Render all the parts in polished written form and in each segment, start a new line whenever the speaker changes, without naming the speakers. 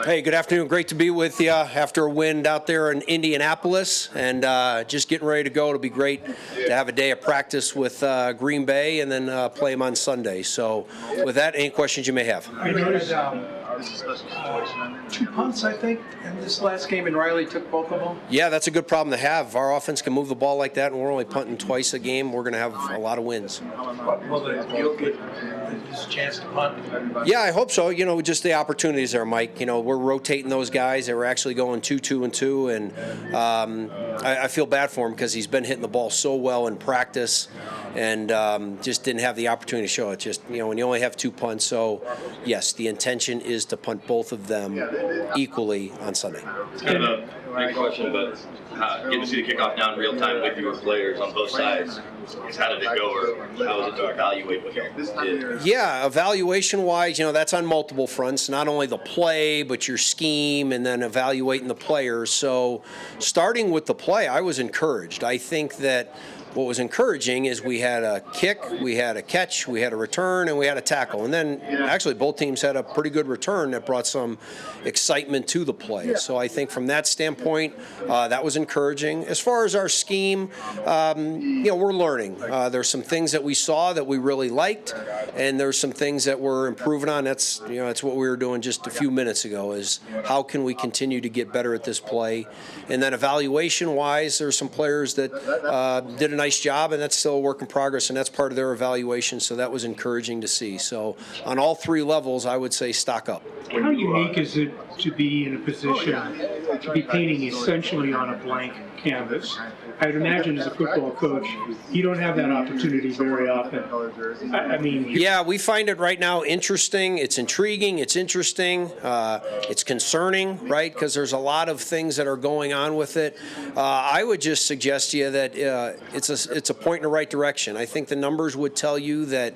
Hey, good afternoon. Great to be with you after a win out there in Indianapolis, and just getting ready to go. It'll be great to have a day of practice with Green Bay and then play them on Sunday. So with that, any questions you may have?
I noticed 2 punts, I think, in this last game, and Riley took both of them.
Yeah, that's a good problem to have. If our offense can move the ball like that, and we're only punting twice a game, we're going to have a lot of wins.
Will he'll get his chance to punt?
Yeah, I hope so. You know, just the opportunities there, Mike. You know, we're rotating those guys. They were actually going 2-2-2, and I feel bad for him because he's been hitting the ball so well in practice, and just didn't have the opportunity to show it. Just, you know, when you only have 2 punts. So, yes, the intention is to punt both of them equally on Sunday.
It's kind of a big question, but getting to see the kickoff now in real time with your players on both sides, how did it go, or how was it to evaluate what you did?
Yeah, evaluation-wise, you know, that's on multiple fronts, not only the play, but your scheme, and then evaluating the players. So starting with the play, I was encouraged. I think that what was encouraging is we had a kick, we had a catch, we had a return, and we had a tackle. And then actually both teams had a pretty good return that brought some excitement to the play. So I think from that standpoint, that was encouraging. As far as our scheme, you know, we're learning. There's some things that we saw that we really liked, and there's some things that we're improving on. That's, you know, that's what we were doing just a few minutes ago, is how can we continue to get better at this play. And then evaluation-wise, there's some players that did a nice job, and that's still a work in progress, and that's part of their evaluation, so that was encouraging to see. So on all 3 levels, I would say stock up.
How unique is it to be in a position to be painting essentially on a blank canvas? I'd imagine as a football coach, you don't have that opportunity very often. I mean...
Yeah, we find it right now interesting. It's intriguing. It's interesting. It's concerning, right? Because there's a lot of things that are going on with it. I would just suggest to you that it's a point in the right direction. I think the numbers would tell you that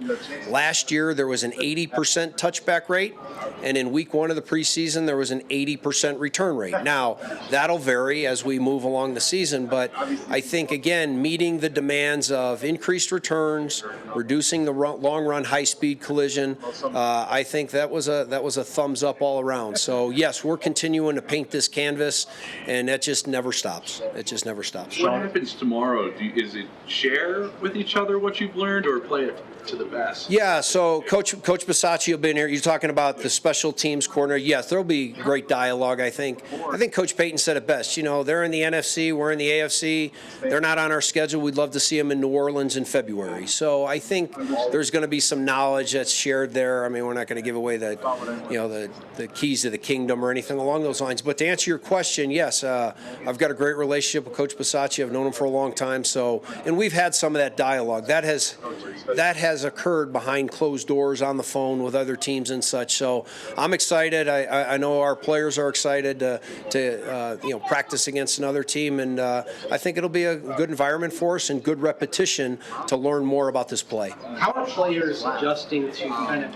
last year there was an 80% touchback rate, and in week 1 of the preseason there was an 80% return rate. Now, that'll vary as we move along the season, but I think, again, meeting the demands of increased returns, reducing the long-run high-speed collision, I think that was a thumbs up all around. So, yes, we're continuing to paint this canvas, and that just never stops. It just never stops.
What happens tomorrow? Is it share with each other what you've learned, or play it to the best?
Yeah, so Coach Bisaccia will be in here. You're talking about the special teams coordinator. Yes, there'll be great dialogue, I think. I think Coach Payton said it best. You know, they're in the NFC, we're in the AFC. They're not on our schedule. We'd love to see them in New Orleans in February. So I think there's going to be some knowledge that's shared there. I mean, we're not going to give away the keys to the kingdom or anything along those lines. But to answer your question, yes, I've got a great relationship with Coach Bisaccia. I've known him for a long time. So, and we've had some of that dialogue. That has occurred behind closed doors on the phone with other teams and such. So I'm excited. I know our players are excited to you know, practice against another team, and I think it'll be a good environment for us and good repetition to learn more about this play.
How are players adjusting to kind of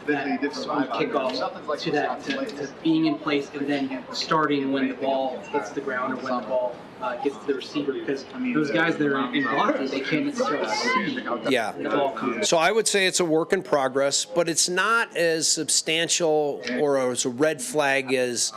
that kickoff, to being in place and then starting when the ball hits the ground or when the ball gets to the receiver, because those guys that are in blocking, they can't necessarily see the ball coming.
So I would say it's a work in progress, but it's not as substantial or as a red flag as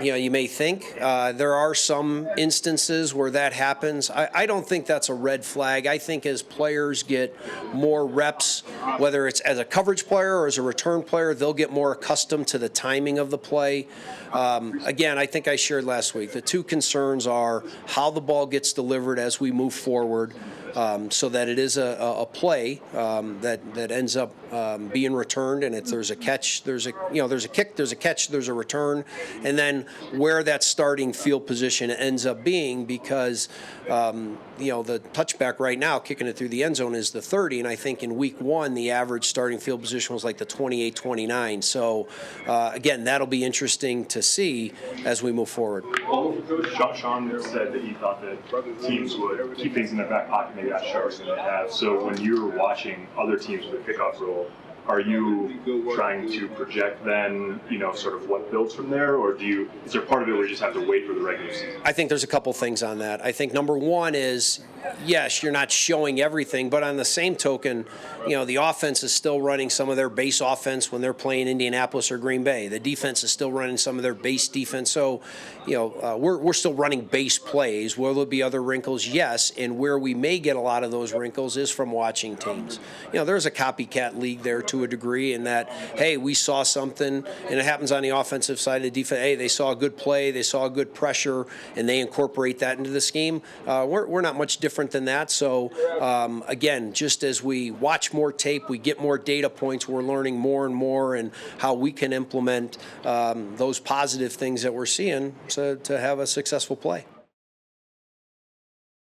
you may think. There are some instances where that happens. I don't think that's a red flag. I think as players get more reps, whether it's as a coverage player or as a return player, they'll get more accustomed to the timing of the play. Again, I think I shared last week, the 2 concerns are how the ball gets delivered as we move forward, so that it is a play that ends up being returned, and if there's a catch, there's a kick, there's a catch, there's a return, and then where that starting field position ends up being, because the touchback right now, kicking it through the end zone, is the 30, and I think in week 1 the average starting field position was like the 28, 29. So again, that'll be interesting to see as we move forward.
Sean said that he thought that teams would keep things in their back pocket, maybe not sharper than they have. So when you're watching other teams with a kickoff role, are you trying to project then, sort of what builds from there, or is there part of it where you just have to wait for the regular season?
I think there's a couple things on that. I think number one is yes, you're not showing everything, but on the same token, the offense is still running some of their base offense when they're playing Indianapolis or Green Bay. The defense is still running some of their base defense. So, we're still running base plays. Will there be other wrinkles? Yes, and where we may get a lot of those wrinkles is from watching teams. There's a copycat league there to a degree in that, hey, we saw something, and it happens on the offensive side of the defense. Hey, they saw a good play, they saw a good pressure, and they incorporate that into the scheme. We're not much different than that. So, again, just as we watch more tape, we get more data points, we're learning more and more and how we can implement those positive things that we're seeing to have a successful play.